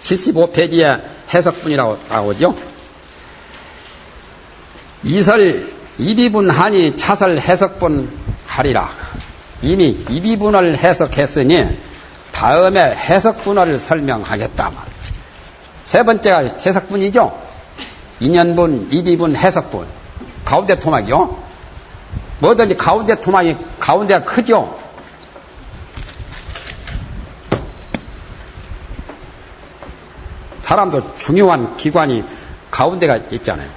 75페이지에 해석분이라고 나오죠. 이설 이비분하니 차설 해석분 하리라. 이미 이비분을 해석했으니 다음에 해석분을 설명하겠다. 세 번째가 해석분이죠. 인연분, 이비분, 해석분. 가운데 토막이요. 뭐든지 가운데 토막이 가운데가 크죠. 사람도 중요한 기관이 가운데가 있잖아요.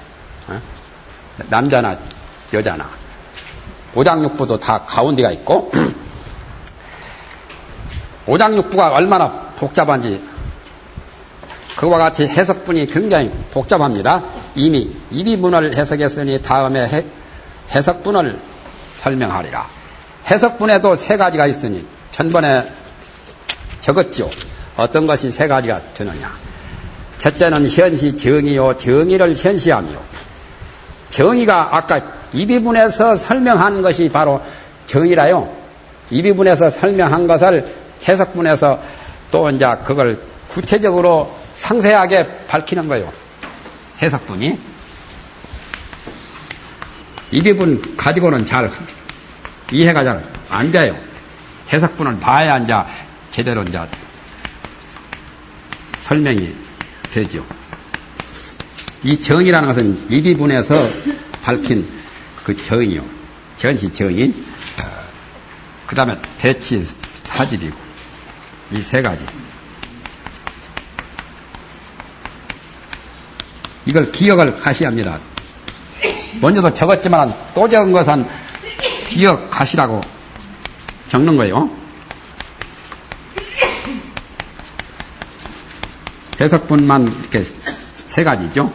남자나 여자나. 오장육부도 다 가운데가 있고 오장육부가 얼마나 복잡한지 그와 같이 해석분이 굉장히 복잡합니다. 이미 이비분을 해석했으니 다음에 해석분을 설명하리라. 해석분에도 세 가지가 있으니 전번에 적었죠. 어떤 것이 세 가지가 되느냐. 첫째는 현시 정의요. 정의를 현시하며 정의가 아까 이비분에서 설명한 것이 바로 정의라요. 이비분에서 설명한 것을 해석분에서 또 이제 그걸 구체적으로 상세하게 밝히는 거예요. 해석분이. 이비분 가지고는 잘 이해가 잘 안 돼요. 해석분을 봐야 이제 제대로 이제 설명이 되죠. 이 정의라는 것은 이비분에서 밝힌 그 정의요. 현시 정의. 그 다음에 대치 사집이고. 이 세 가지. 이걸 기억을 하셔야 합니다. 먼저도 적었지만 또 적은 것은 기억하시라고 적는 거예요. 해석분만 이렇게 세 가지죠.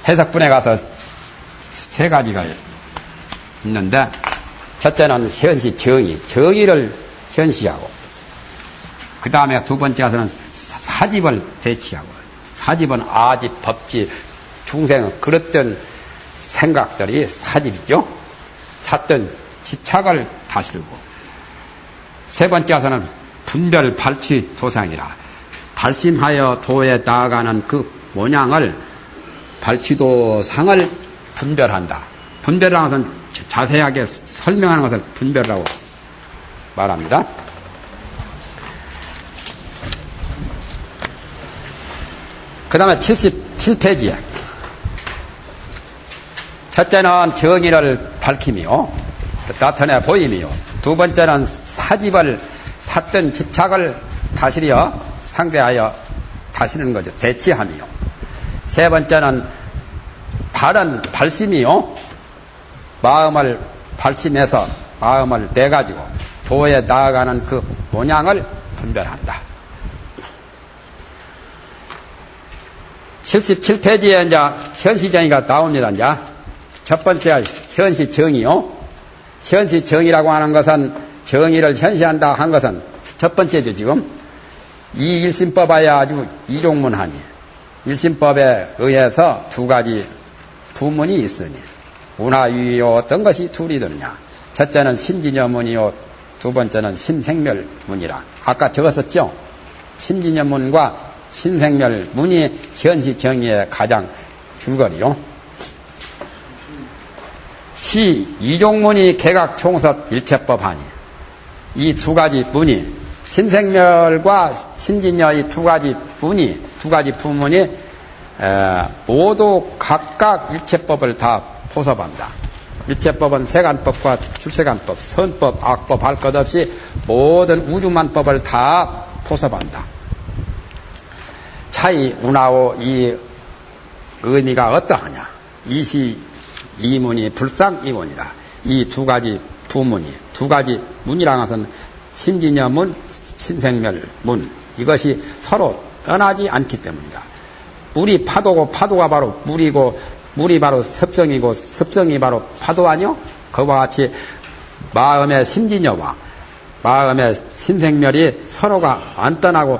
해석분에 가서 세 가지가 있는데 첫째는 현시 정의, 정의를 현시하고 그 다음에 두 번째 가서는 사집을 대치하고 사집은 아집, 법집, 중생 그랬던 생각들이 사집이죠. 찾던 집착을 다스리고 세 번째 가서는 분별 발취 도상이라 발심하여 도에 나아가는 그 모양을 발취도상을 분별한다. 분별이라는 것은 자세하게 설명하는 것을 분별이라고 말합니다. 그 다음에 77페이지에 첫째는 정의를 밝힘이요 나타내 보임이요 두 번째는 사집을 샀던 집착을 다스려 상대하여 다스리는 거죠. 대치함이요 세 번째는 바른 발심이요 마음을 발심해서 마음을 내가지고 도에 나아가는 그 모양을 분별한다. 77페이지에 이제 현시정의가 나옵니다. 이제 첫 번째가 현시정의요. 현시정의라고 하는 것은 정의를 현시한다 한 것은 첫 번째죠. 지금 이 일심법하에 아주 이종문하니 일심법에 의해서 두 가지 부문이 있으니 운하유의요 어떤 것이 둘이 되느냐. 첫째는 심진여문이요 두 번째는 심생멸문이라 아까 적었었죠. 심진여문과 심생멸문이 현시정의의 가장 줄거리요. 시 이종문이 개각총섭 일체법하니 이 두 가지 문이 심생멸과 심진여 이 두 가지 문이 두 가지 부문이 모두 각각 일체법을 다 포섭한다. 일체법은 세간법과 출세간법, 선법, 악법 할 것 없이 모든 우주만법을 다 포섭한다. 차이 운하오 이 의미가 어떠하냐. 이시 이문이 불상이문이라. 이 두 가지 부문이 두 가지 문이라는 것은 심진여문, 심생멸문 이것이 서로 떠나지 않기 때문이다. 물이 파도고 파도가 바로 물이고 물이 바로 습성이고 습성이 바로 파도 아니요? 그와 같이 마음의 심진여와 마음의 심생멸이 서로가 안 떠나고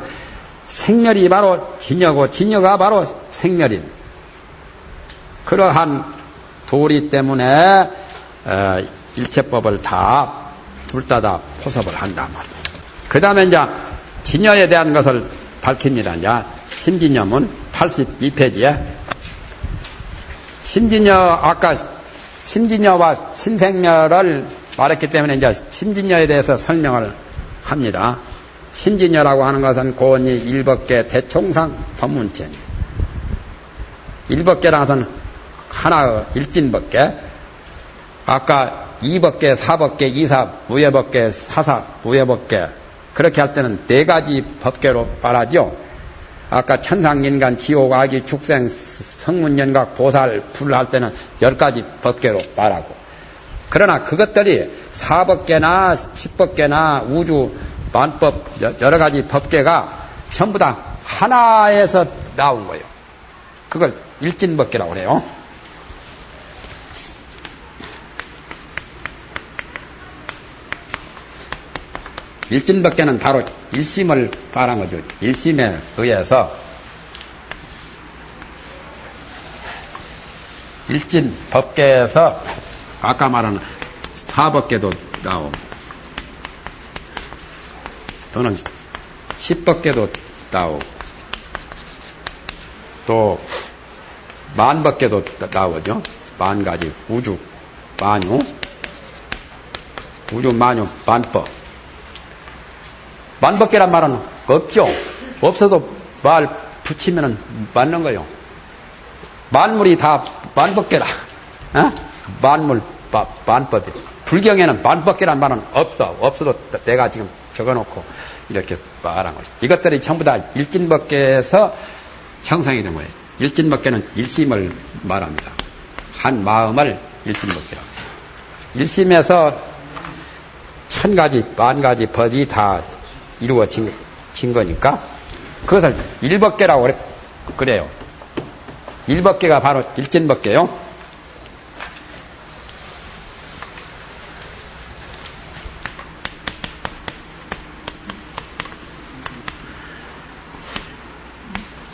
생멸이 바로 진여고 진여가 바로 생멸인 그러한 도리 때문에 일체법을 다 둘 다 포섭을 한다 말이에요. 그 다음에 이제 진여에 대한 것을 밝힙니다. 이제 심진여문 82페이지에 심진여, 아까 심진여와 신생멸을 말했기 때문에 이제 심진여에 대해서 설명을 합니다. 심진여라고 하는 것은 고언이 일법계 대총상 법문체입니다. 일법계라는 것은 하나의 일진법계, 아까 이법계, 사법계, 이사, 무예법계, 사사, 무예법계, 그렇게 할 때는 네 가지 법계로 말하죠. 아까 천상, 인간, 지옥, 아기, 축생, 성문연각, 보살, 불 할 때는 10가지 법계로 말하고, 그러나 그것들이 사법계나 십법계나 우주, 만법, 여러 가지 법계가 전부 다 하나에서 나온 거예요. 그걸 일진법계라고 그래요. 일진법계는 바로 일심을 말한 거죠. 일심에 의해서 일진법계에서 아까 말한 사법계도 나오고 또는 십법계도 나오고 또 만법계도 나오죠. 만가지 우주 만유, 우주 만유 만법. 만법계란 말은 없죠. 없어도 말 붙이면은 맞는 거요. 만물이 다 만법계라. 어? 만물 만법이. 불경에는 만법계란 말은 없어. 없어도 내가 지금 적어놓고 이렇게 말한 거죠. 이것들이 전부 다 일진법계에서 형성이 된 거예요. 일진법계는 일심을 말합니다. 한 마음을 일진법계라고. 일심에서 1000가지, 10,000가지 법이 다 이루어진 거니까 그것을 일법계라고 그래요. 일법계가 바로 일진법계요.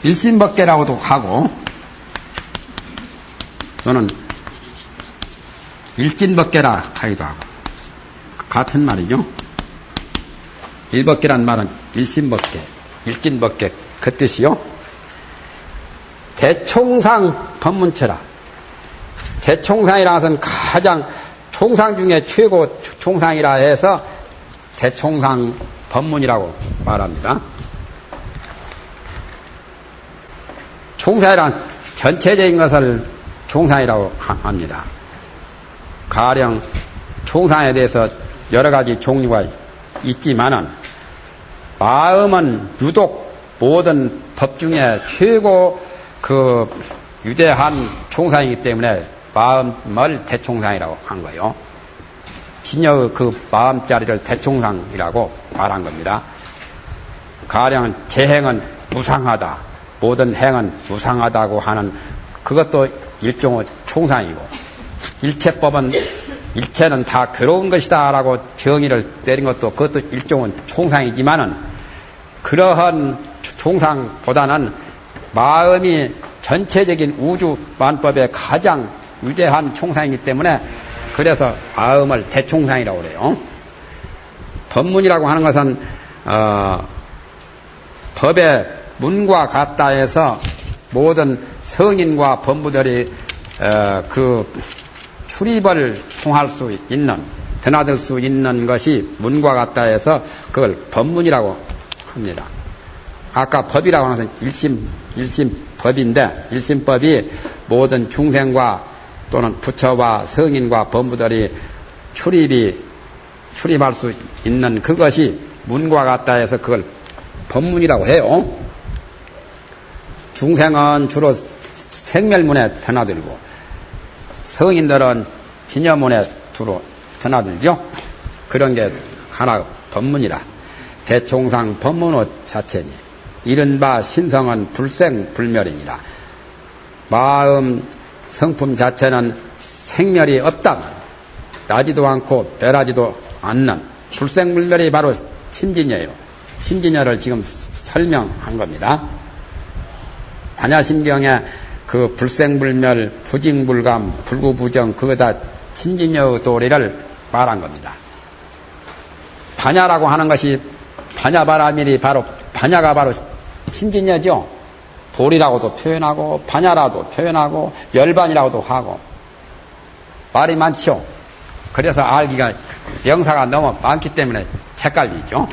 일심법계라고도 하고 또는 일진법계라 하기도 하고 같은 말이죠. 일법계란 말은 일심법계, 일진법계 그 뜻이요. 대총상 법문체라. 대총상이라는 것은 가장 총상 중에 최고 총상이라 해서 대총상 법문이라고 말합니다. 총상이란 전체적인 것을 총상이라고 합니다. 가령 총상에 대해서 여러 가지 종류가 있지만은 마음은 유독 모든 법 중에 최고 그 유대한 총상이기 때문에 마음을 대총상이라고 한 거예요. 진여의 그 마음자리를 대총상이라고 말한 겁니다. 가령 재행은 무상하다, 모든 행은 무상하다고 하는 그것도 일종의 총상이고, 일체법은 일체는 다 괴로운 것이다 라고 정의를 내린 것도 그것도 일종의 총상이지만은 그러한 총상보다는 마음이 전체적인 우주 만법의 가장 위대한 총상이기 때문에 그래서 마음을 대총상이라고 그래요. 법문이라고 하는 것은 법의 문과 같다 해서 모든 성인과 법무들이 그 출입을 통할 수 있는, 드나들 수 있는 것이 문과 같다 해서 그걸 법문이라고 합니다. 아까 법이라고 하는 것은 일심법인데, 일심법이 모든 중생과 또는 부처와 성인과 법무들이 출입할 수 있는 그것이 문과 같다 해서 그걸 법문이라고 해요. 중생은 주로 생멸문에 드나들고 성인들은 진여문에 주로 드나들죠. 그런 게 하나 법문이라. 대총상 법문의 자체니 이른바 신성은 불생불멸이니라. 마음 성품 자체는 생멸이 없다. 나지도 않고 변하지도 않는 불생불멸이 바로 심진여예요. 심진여를 지금 설명한 겁니다. 반야심경에 그 불생불멸, 부징불감, 불구부정 그거 다 심진여의 도리를 말한 겁니다. 반야라고 하는 것이 반야바라밀이 바로 반야가 바로 심진여죠. 볼이라고도 표현하고 반야라고도 표현하고 열반이라고도 하고 말이 많죠. 그래서 알기가 명사가 너무 많기 때문에 헷갈리죠.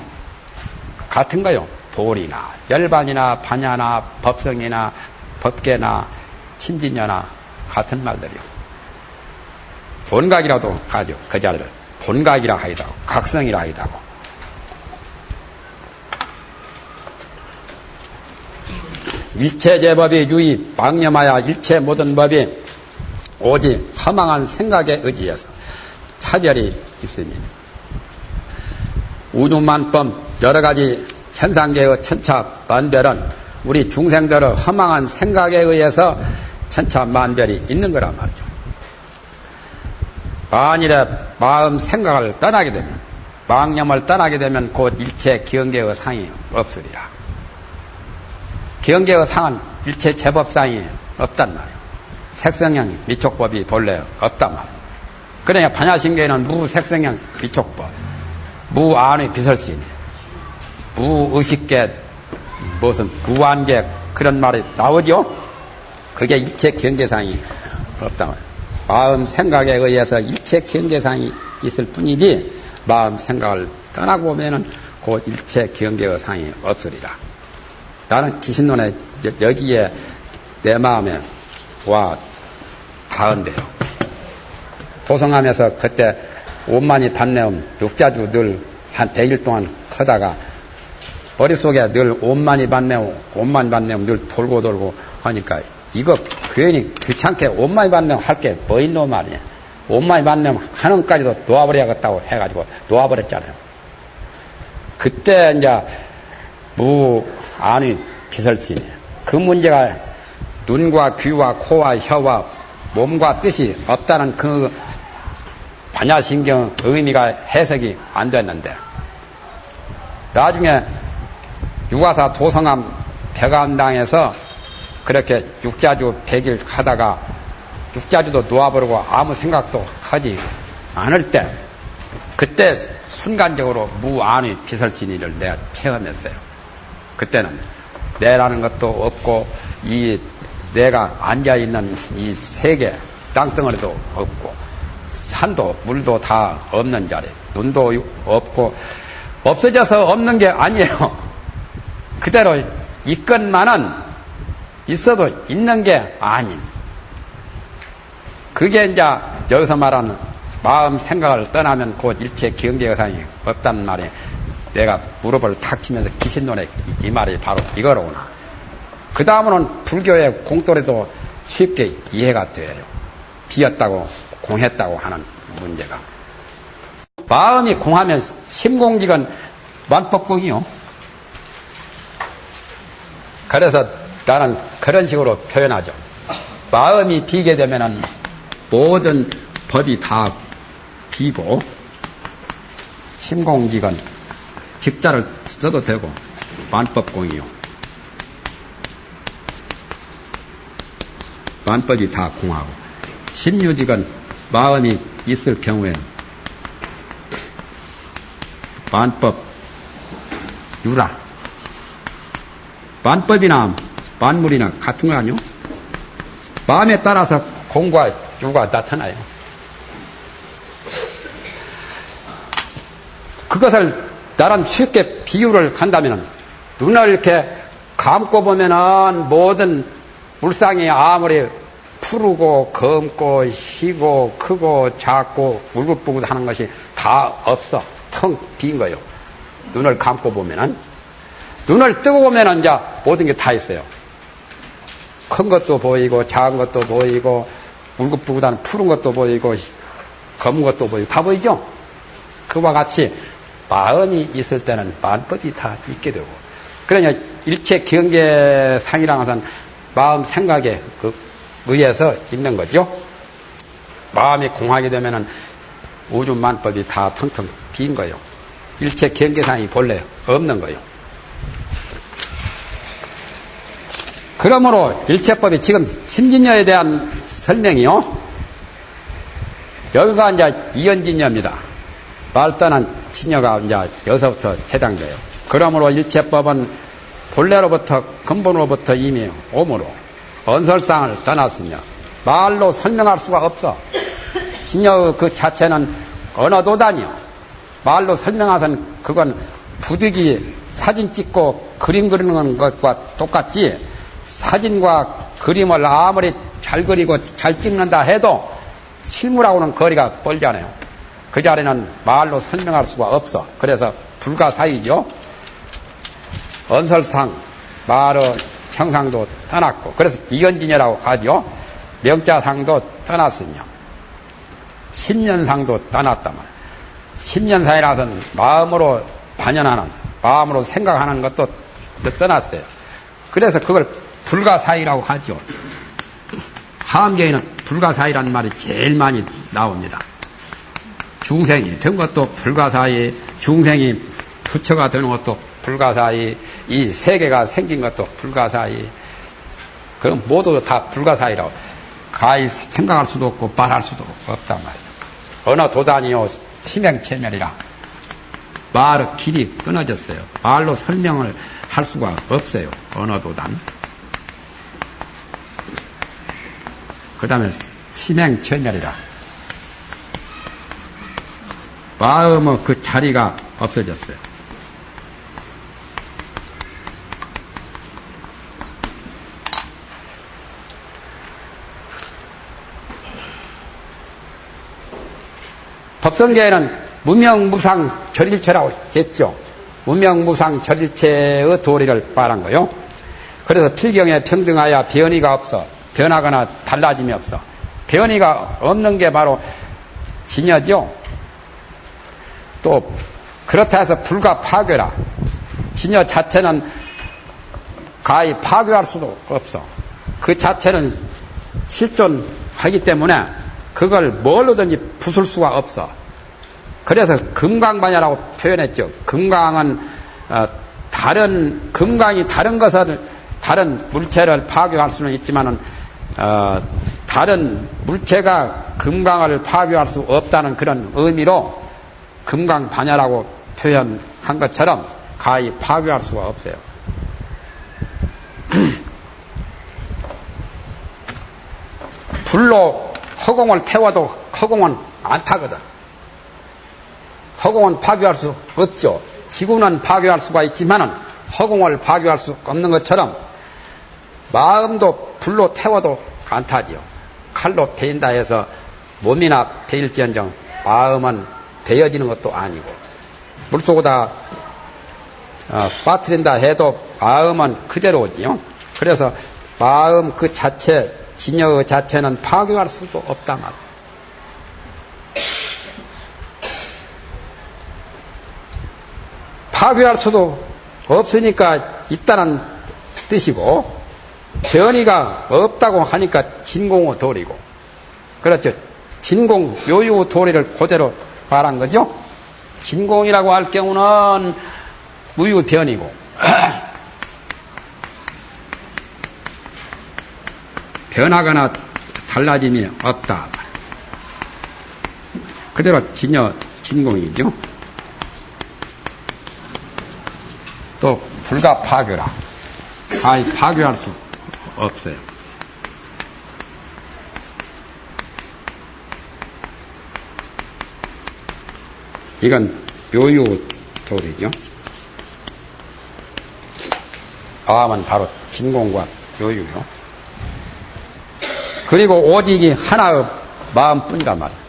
같은 거요. 볼이나 열반이나 반야나 법성이나 법계나 심진여나 같은 말들이요. 본각이라도 가죠. 그 자리를 본각이라 하기도 하고 각성이라 하기도 하고. 일체제법이 유의 망념하여 일체 모든 법이 오직 허망한 생각에 의지해서 차별이 있으니 우주만법 여러가지 천상계의 천차만별은 우리 중생들의 허망한 생각에 의해서 천차만별이 있는 거란 말이죠. 만일에 마음 생각을 떠나게 되면 망념을 떠나게 되면 곧 일체 기형계의 상이 없으리라. 기형계의 상은 일체 제법상이 없단 말이에요. 색성형 미촉법이 본래 없단 말이에요. 그러니까 반야심계에는 무색성형 미촉법, 무안의 비설신, 무의식계, 무슨 무안계 그런 말이 나오죠. 그게 일체 경계상이 없단 말이에요. 마음 생각에 의해서 일체 경계상이 있을 뿐이지 마음 생각을 떠나고 보면은 곧 일체 경계의 상이 없으리라. 나는 기신론에 여기에 내 마음에 와 닿은데요. 도성하면서 그때 옷만이 반내음 육자주 늘 한 100일 동안 커다가 머릿속에 늘 옷만이 반내음 늘 돌고 하니까 이거 괜히 귀찮게 옷만이 반내음 할 게 뭐 있노 말이야. 옷만이 반내음 하는 까지도 놓아버려야겠다고 해가지고 놓아버렸잖아요. 그때 이제 무안의 비설신이에요. 그 문제가 눈과 귀와 코와 혀와 몸과 뜻이 없다는 그 반야신경 의미가 해석이 안 됐는데 나중에 유가사 도성암 백암당에서 그렇게 육자주 100일 하다가 육자주도 놓아버리고 아무 생각도 하지 않을 때 그때 순간적으로 무안의 비설진의를 내가 체험했어요. 그때는 내라는 것도 없고 이 내가 앉아있는 이 세계 땅덩어리도 없고 산도 물도 다 없는 자리 눈도 없고 없어져서 없는 게 아니에요. 그대로 있건만은 있어도 있는 게 아닌 그게 이제 여기서 말하는 마음 생각을 떠나면 곧 일체 경계의상이 없다는 말에 내가 무릎을 탁 치면서 기신론의 이 말이 바로 이거로구나. 그 다음은 불교의 공돌에도 쉽게 이해가 돼요. 비었다고 공했다고 하는 문제가. 마음이 공하면 심공직은 만법공이요. 그래서 나는 그런 식으로 표현하죠. 마음이 비게 되면은 모든 법이 다 비고 심공직은 직자를 써도 되고 만법공이요. 만법이 다 공하고 심유직은 마음이 있을 경우에 만법 유라 만법이나 만물이나 같은 거 아니요? 마음에 따라서 공과 유가 나타나요. 그것을 나름 쉽게 비유를 간다면 눈을 이렇게 감고 보면은 모든 물상이 아무리 푸르고 검고 희고 크고 작고 울긋불긋 하는 것이 다 없어. 텅 빈 거예요. 눈을 감고 보면은. 눈을 뜨고 보면은 이제 모든 게 다 있어요. 큰 것도 보이고 작은 것도 보이고 울긋불긋한 푸른 것도 보이고 검은 것도 보이고 다 보이죠? 그와 같이 마음이 있을 때는 만법이 다 있게 되고 그러니까 일체 경계상이라는 것은 마음 생각에 의해서 있는 거죠. 마음이 공하게 되면은 우주 만법이 다 텅텅 빈 거예요. 일체 경계상이 본래 없는 거예요. 그러므로 일체법이 지금 심진여에 대한 설명이요. 여기가 이제 이연진여입니다. 말단한 진여가 이제 여기서부터 해당돼요. 그러므로 일체법은 본래로부터 근본으로부터 이미 오므로 언설상을 떠났으며 말로 설명할 수가 없어. 진여의 그 자체는 언어도단이요. 말로 설명하선 그건 부득이 사진 찍고 그림 그리는 것과 똑같지, 사진과 그림을 아무리 잘 그리고 잘 찍는다 해도 실물하고는 거리가 멀잖아요. 그 자리는 말로 설명할 수가 없어. 그래서 불가사의죠. 언설상 말의 형상도 떠났고, 그래서 이견진여라고 하죠. 명자상도 떠났으며 신년상도 떠났다만, 신년상이라서는 마음으로 반연하는, 마음으로 생각하는 것도 떠났어요. 그래서 그걸 불가사의라고 하죠. 하암경에는 불가사의라는 말이 제일 많이 나옵니다. 중생이 된 것도 불가사의, 중생이 부처가 되는 것도 불가사의, 이 세계가 생긴 것도 불가사의, 그럼 모두 다 불가사의라고. 가히 생각할 수도 없고 말할 수도 없단 말이에요. 언어 도단이요 치명체멸이라. 말의 길이 끊어졌어요. 말로 설명을 할 수가 없어요. 언어 도단. 그 다음에 치명체멸이라. 마음의 그 자리가 없어졌어요. 법성계에는 무명무상 절일체라고 했죠. 무명무상 절일체의 도리를 말한 거요. 그래서 필경에 평등하여 변이가 없어. 변하거나 달라짐이 없어. 변이가 없는 게 바로 진여죠. 또 그렇다 해서 불가파괴라. 진여 자체는 가히 파괴할 수도 없어. 그 자체는 실존하기 때문에 그걸 뭘로든지 부술 수가 없어. 그래서 금강반야라고 표현했죠. 금강은 금강이 다른 것을, 다른 물체를 파괴할 수는 있지만은 다른 물체가 금강을 파괴할 수 없다는 그런 의미로 금강반야라고 표현한 것처럼 가히 파괴할 수가 없어요. 불로 허공을 태워도 허공은 안 타거든. 허공은 파괴할 수 없죠. 지구는 파괴할 수가 있지만은 허공을 파괴할 수 없는 것처럼 마음도 불로 태워도 안 타지요. 칼로 베인다 해서 몸이나 베일지언정 마음은 베어지는 것도 아니고, 물속에다 빠뜨린다 해도 마음은 그대로지요. 그래서 마음 그 자체, 진여의 자체는 파괴할 수도 없다 말. 파괴할 수도 없으니까 있다는 뜻이고, 변이가 없다고 하니까 진공의 도리고, 그렇죠. 진공 묘유의 도리를 그대로 말한 거죠. 진공이라고 할 경우는 무유변이고 변하거나 달라짐이 없다. 그대로 진공이죠. 또 불가파괴라. 아예 파괴할 수 없어요. 이건 묘유돌이죠. 아함은 바로 진공과 묘유요. 그리고 오직이 하나의 마음뿐이란 말이에요.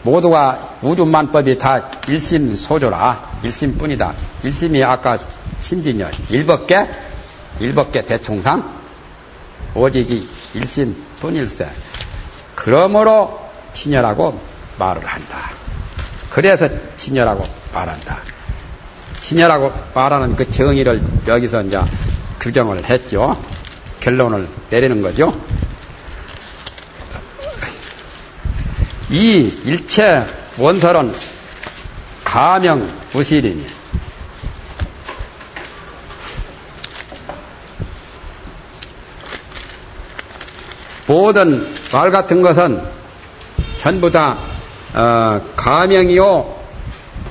모두가 우주만법이 다 일심소조라. 일심뿐이다. 일심이 아까 신진여 일법계 대총상 오직이 일심뿐일세. 그러므로 진여라고 말을 한다. 그래서 진여라고 말한다. 진여라고 말하는 그 정의를 여기서 이제 규정을 했죠. 결론을 내리는 거죠. 이 일체 원설은 가명무실이니 모든 말 같은 것은 전부 다 가명이요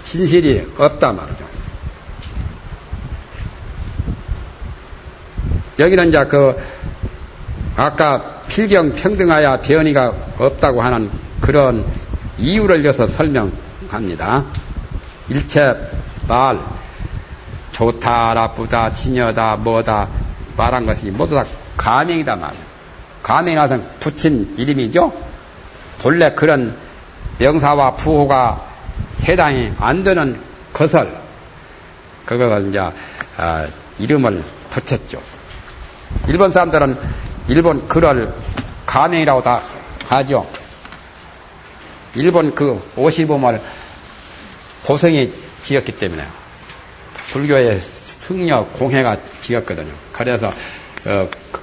진실이 없다 말이죠. 여기는 이제 아까 필경 평등하야 변이가 없다고 하는 그런 이유를 이어서 설명합니다. 일체 말, 좋다, 나쁘다, 진여다, 뭐다 말한 것이 모두 다 가명이다 말이에요. 가명이라서 붙인 이름이죠. 본래 그런 명사와 부호가 해당이 안 되는 것을 그걸 이제 이름을 붙였죠. 일본 사람들은 일본 글을 가명이라고 다 하죠. 일본 그 50음을 고성이 지었기 때문에 불교의 승려 공해가 지었거든요. 그래서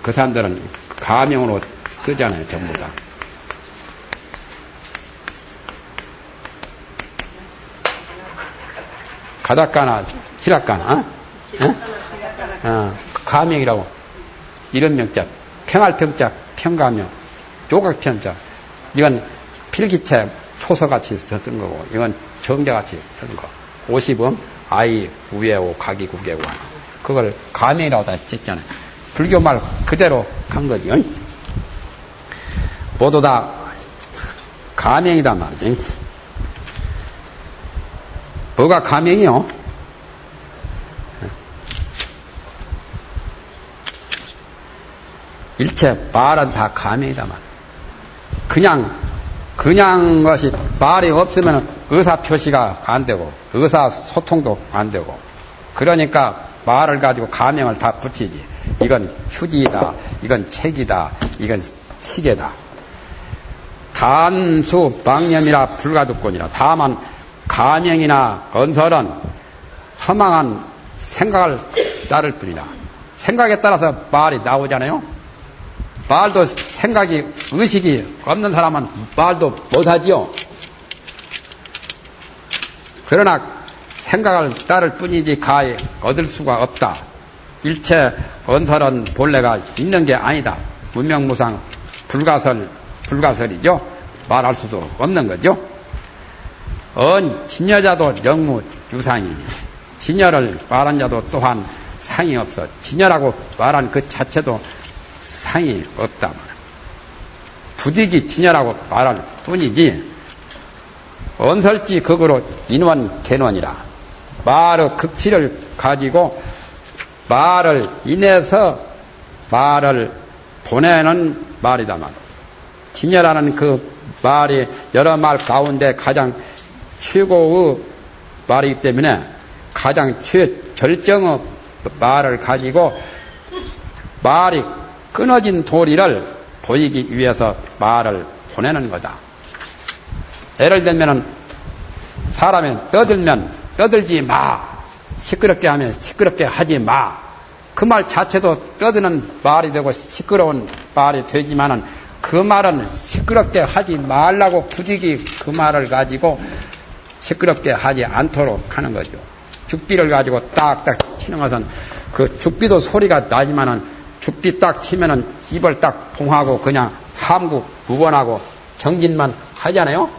그 사람들은 가명으로 쓰잖아요. 전부 다. 가다카나 히라카나 가명이라고 이런 명자 평할평자 평가명 조각편자 이건 필기체 초서같이 쓴 거고 이건 정자같이 쓴 거 50음 아이 우에오 각이 구개고 그걸 가명이라고 다 했잖아요. 불교 말 그대로 한 거죠. 모두 다 가명이다 말이지. 뭐가 가명이요? 일체 말은 다 가명이다 말. 그냥 것이 말이 없으면 의사 표시가 안 되고 의사 소통도 안 되고 그러니까 말을 가지고 가명을 다 붙이지. 이건 휴지이다, 이건 책이다, 이건 시계다. 단수 망념이라 불가득권이라. 다만 가명이나 언설은 허망한 생각을 따를 뿐이다. 생각에 따라서 말이 나오잖아요. 말도 생각이 의식이 없는 사람은 말도 못하지요. 그러나 생각을 따를 뿐이지 가히 얻을 수가 없다. 일체 언설은 본래가 있는 게 아니다. 문명무상 불가설이죠. 말할 수도 없는 거죠. 진여자도 영무유상이니 진여를 말한 자도 또한 상이 없어. 진여라고 말한 그 자체도 상이 없다. 부득이 진여라고 말할 뿐이지 언설지 극으로 인원 개론이라. 말의 극치를 가지고 말을 인해서 말을 보내는 말이다 말. 진여라는 그 말이 여러 말 가운데 가장 최고의 말이기 때문에 가장 최절정의 말을 가지고 말이 끊어진 도리를 보이기 위해서 말을 보내는 거다. 예를 들면 사람이 떠들면 떠들지 마. 시끄럽게 하면 시끄럽게 하지 마. 그 말 자체도 떠드는 말이 되고 시끄러운 말이 되지만은 그 말은 시끄럽게 하지 말라고 부득이 그 말을 가지고 시끄럽게 하지 않도록 하는 거죠. 죽비를 가지고 딱딱 치는 것은 그 죽비도 소리가 나지만은 죽비 딱 치면은 입을 딱 봉하고 그냥 함구 무번하고 정진만 하잖아요.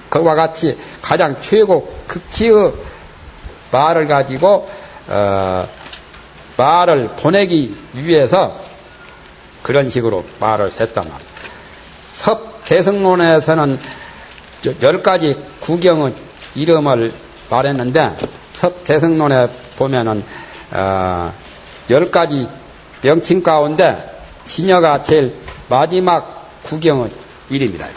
그와 같이 가장 최고 극치의 말을 가지고 말을 보내기 위해서 그런 식으로 말을 했단 말이에요. 섭대승론에서는 10가지 구경의 이름을 말했는데 섭대승론에 보면은 10가지 명칭 가운데 진여가 제일 마지막 구경의 이름이다.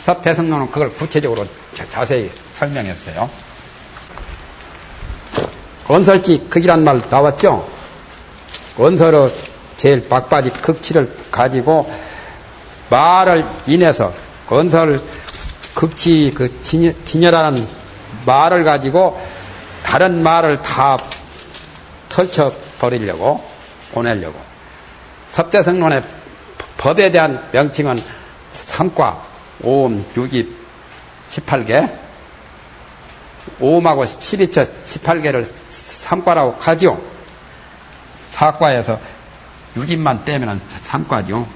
섭대승론은 그걸 구체적으로 자세히 설명했어요. 언설지 극이란 말 나왔죠? 언설의 제일 막바지 극치를 가지고 말을 인해서 언설 극치 그 진여라는 말을 가지고 다른 말을 다 털쳐버리려고 보내려고. 섭대승론의 법에 대한 명칭은 3과 5음 6입 18개 5음하고 12처 18개를 3과라고 하죠. 4과에서 6입만 빼면 3과죠.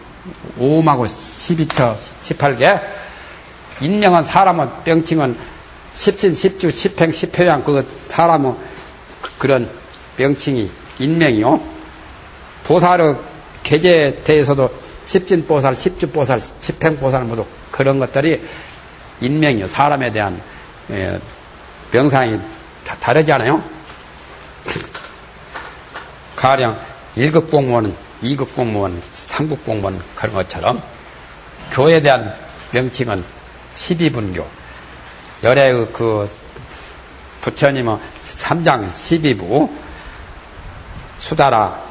5음하고 12처 18개 인명은 사람은 명칭은 십신, 십주, 십행, 십효양, 사람은 그런 명칭이 인명이요. 보살의 계제에 대해서도 십진보살, 십주보살, 십행보살 모두 그런 것들이 인명이요. 사람에 대한 명상이 다르지 않아요? 가령 1급 공무원, 2급 공무원, 3급 공무원 그런 것처럼 교에 대한 명칭은 12분교. 열애의 부처님은 3장 12부, 수다라,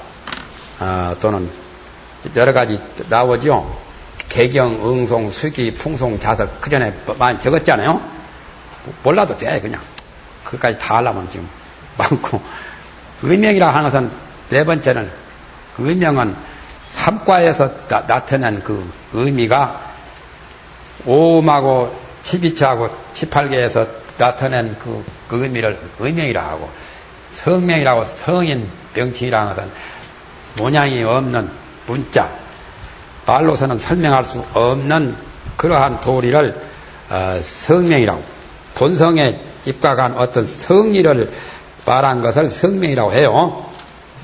또는 여러 가지 나오죠. 개경, 응송, 수기, 풍송, 자설, 그 전에 많이 적었잖아요. 몰라도 돼, 그냥. 그것까지 다 하려면 지금 많고. 의명이라 하는 것은 네 번째는, 의명은 삼과에서 나타낸 그 의미가 오음하고 치비처하고 치팔계에서 나타낸 그 의미를 의명이라 하고, 성명이라고 성인 명칭이라 하는 것은 모양이 없는 문자, 말로서는 설명할 수 없는 그러한 도리를 성명이라고, 본성에 입각한 어떤 성리를 말한 것을 성명이라고 해요.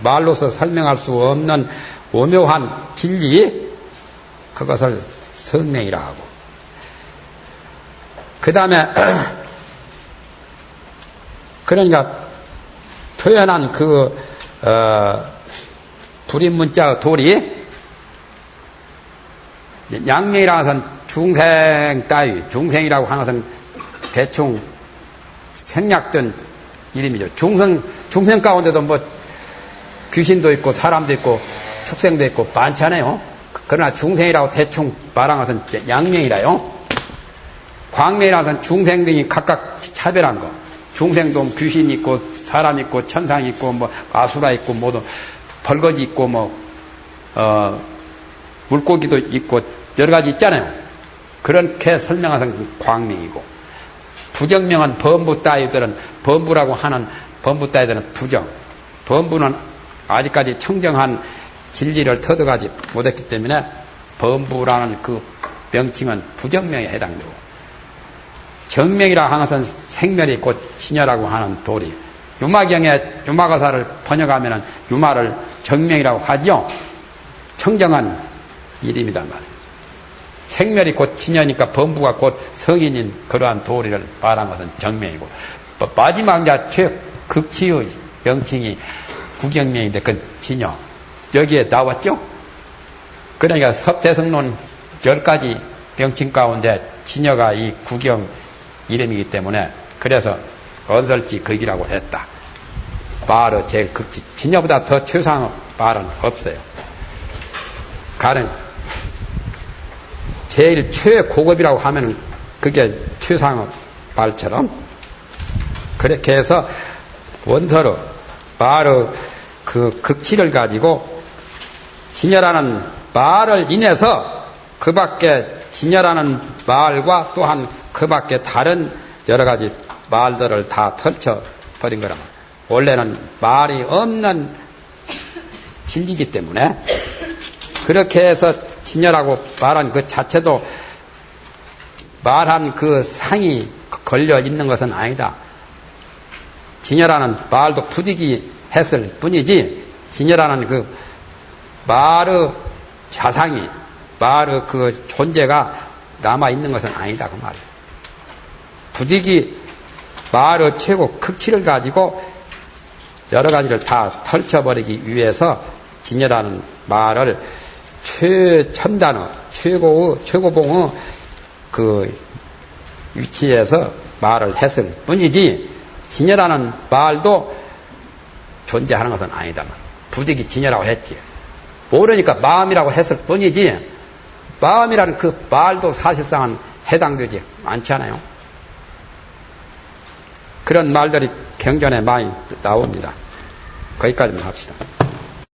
말로서 설명할 수 없는 오묘한 진리, 그것을 성명이라 하고, 그 다음에 그러니까 표현한 불인문자의 도리, 양명이라는 것은 중생 따위, 중생이라고 하는 것은 대충 생략된 이름이죠. 중생 가운데도 뭐 귀신도 있고 사람도 있고 축생도 있고 많잖아요. 그러나 중생이라고 대충 말한 것은 양명이라요. 광명이라는 것은 중생 등이 각각 차별한 거. 중생도 귀신 있고 사람 있고 천상 있고 뭐 아수라 있고 모두 벌거지 있고 물고기도 있고 여러 가지 있잖아요. 그렇게 설명하는 광명이고, 부정명은 범부 따위들은, 범부라고 하는 범부 따위들은 부정. 범부는 아직까지 청정한 진리를 터득하지 못했기 때문에 범부라는 그 명칭은 부정명에 해당되고, 정명이라 하는 것은 생멸이 곧 진여라고 하는 도리. 유마경에 유마가사를 번역하면 유마를 정명이라고 하죠. 청정한 이름이단 말이에요. 생멸이 곧 진여니까 범부가 곧 성인인 그러한 도리를 말한 것은 정명이고, 마지막 최극치의 명칭이 구경명인데 그건 진여. 여기에 나왔죠? 그러니까 섭대성론 10가지 명칭 가운데 진여가 이 구경 이름이기 때문에 그래서 언설지 극이라고 했다. 말의 제일 극치. 진여보다 더 최상의 말은 없어요. 가령 제일 최고급이라고 하면 그게 최상의 말처럼 그렇게 해서 원서로 말의 그 극치를 가지고 진여라는 말을 인해서 그 밖에 진여라는 말과 또한 그 밖에 다른 여러 가지 말들을 다 펼쳐버린 거란 말이에요. 원래는 말이 없는 진리이기 때문에 그렇게 해서 진여라고 말한 그 자체도 말한 그 상이 걸려 있는 것은 아니다. 진여라는 말도 부득이 했을 뿐이지 진여라는 그 말의 자상이, 말의 그 존재가 남아 있는 것은 아니다 그 말이에요. 부득이 말의 최고 극치를 가지고 여러 가지를 다 펼쳐버리기 위해서 진여라는 말을 최첨단의 최고봉의 그 위치에서 말을 했을 뿐이지 진여라는 말도 존재하는 것은 아니다. 부득이 진여라고 했지. 모르니까 마음이라고 했을 뿐이지 마음이라는 그 말도 사실상은 해당되지 않잖아요. 그런 말들이 경전에 많이 나옵니다. 거기까지만 합시다.